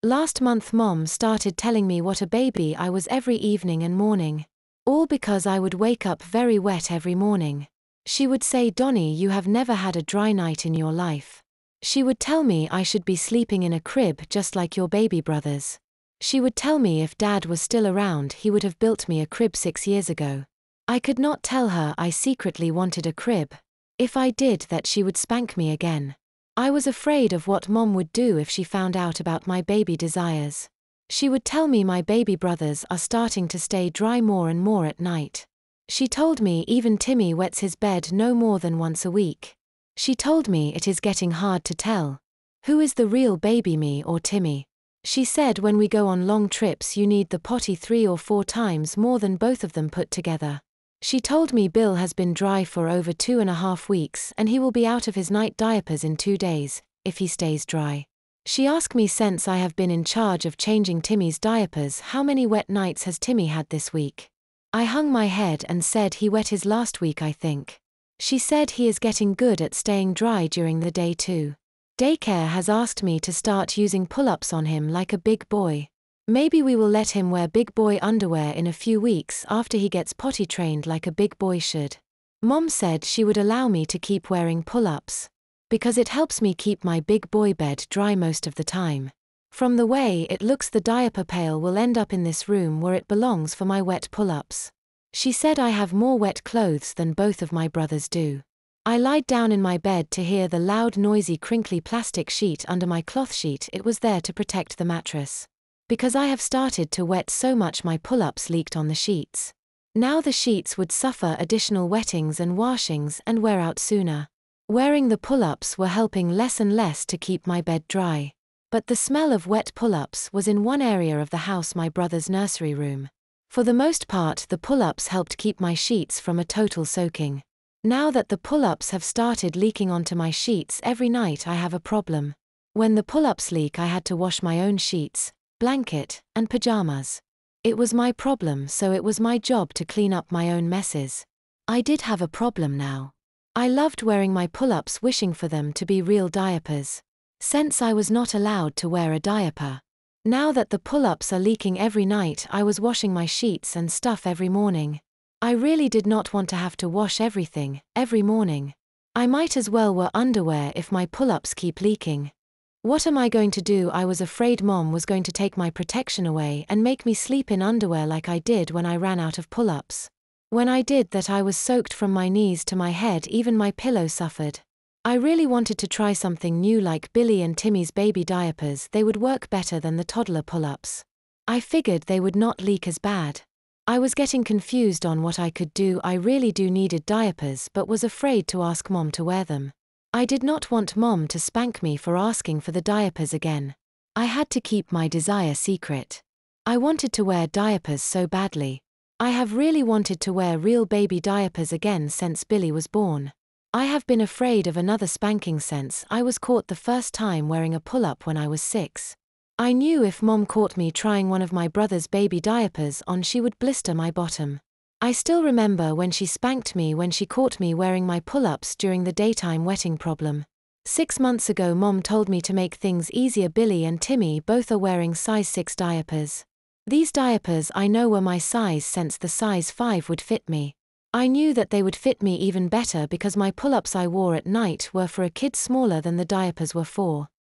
Last month Mom started telling me what a baby I was every evening and morning. All because I would wake up very wet every morning. She would say, "Donnie, you have never had a dry night in your life." She would tell me I should be sleeping in a crib just like your baby brothers. She would tell me if Dad was still around he would have built me a crib 6 years ago. I could not tell her I secretly wanted a crib. If I did that she would spank me again. I was afraid of what Mom would do if she found out about my baby desires. She would tell me my baby brothers are starting to stay dry more and more at night. She told me even Timmy wets his bed no more than once a week. She told me it is getting hard to tell. Who is the real baby, me or Timmy? She said when we go on long trips you need the potty 3 or 4 times more than both of them put together. She told me Bill has been dry for over 2.5 weeks and he will be out of his night diapers in 2 days, if he stays dry. She asked me since I have been in charge of changing Timmy's diapers how many wet nights has Timmy had this week. I hung my head and said he wet his last week I think. She said he is getting good at staying dry during the day too. Daycare has asked me to start using pull-ups on him like a big boy. Maybe we will let him wear big boy underwear in a few weeks after he gets potty trained like a big boy should. Mom said she would allow me to keep wearing pull-ups. Because it helps me keep my big boy bed dry most of the time. From the way it looks the diaper pail will end up in this room where it belongs for my wet pull-ups. She said I have more wet clothes than both of my brothers do. I lied down in my bed to hear the loud noisy crinkly plastic sheet under my cloth sheet. It was there to protect the mattress. Because I have started to wet so much my pull-ups leaked on the sheets. Now the sheets would suffer additional wettings and washings and wear out sooner. Wearing the pull-ups were helping less and less to keep my bed dry. But the smell of wet pull-ups was in one area of the house, my brother's nursery room. For the most part the pull-ups helped keep my sheets from a total soaking. Now that the pull-ups have started leaking onto my sheets every night I have a problem. When the pull-ups leak I had to wash my own sheets, blanket, and pajamas. It was my problem, so it was my job to clean up my own messes. I did have a problem now. I loved wearing my pull-ups wishing for them to be real diapers. Since I was not allowed to wear a diaper. Now that the pull-ups are leaking every night I was washing my sheets and stuff every morning. I really did not want to have to wash everything, every morning. I might as well wear underwear if my pull-ups keep leaking. What am I going to do? I was afraid Mom was going to take my protection away and make me sleep in underwear like I did when I ran out of pull-ups. When I did that I was soaked from my knees to my head, even my pillow suffered. I really wanted to try something new like Billy and Timmy's baby diapers. They would work better than the toddler pull-ups. I figured they would not leak as bad. I was getting confused on what I could do. I really do needed diapers but was afraid to ask Mom to wear them. I did not want Mom to spank me for asking for the diapers again. I had to keep my desire secret. I wanted to wear diapers so badly. I have really wanted to wear real baby diapers again since Billy was born. I have been afraid of another spanking since I was caught the first time wearing a pull-up when I was 6. I knew if Mom caught me trying one of my brother's baby diapers on she would blister my bottom. I still remember when she spanked me when she caught me wearing my pull-ups during the daytime wetting problem. 6 months ago Mom told me to make things easier. Billy and Timmy both are wearing size 6 diapers. These diapers I know were my size since the size 5 would fit me. I knew that they would fit me even better because my pull-ups I wore at night were for a kid smaller than the diapers were for.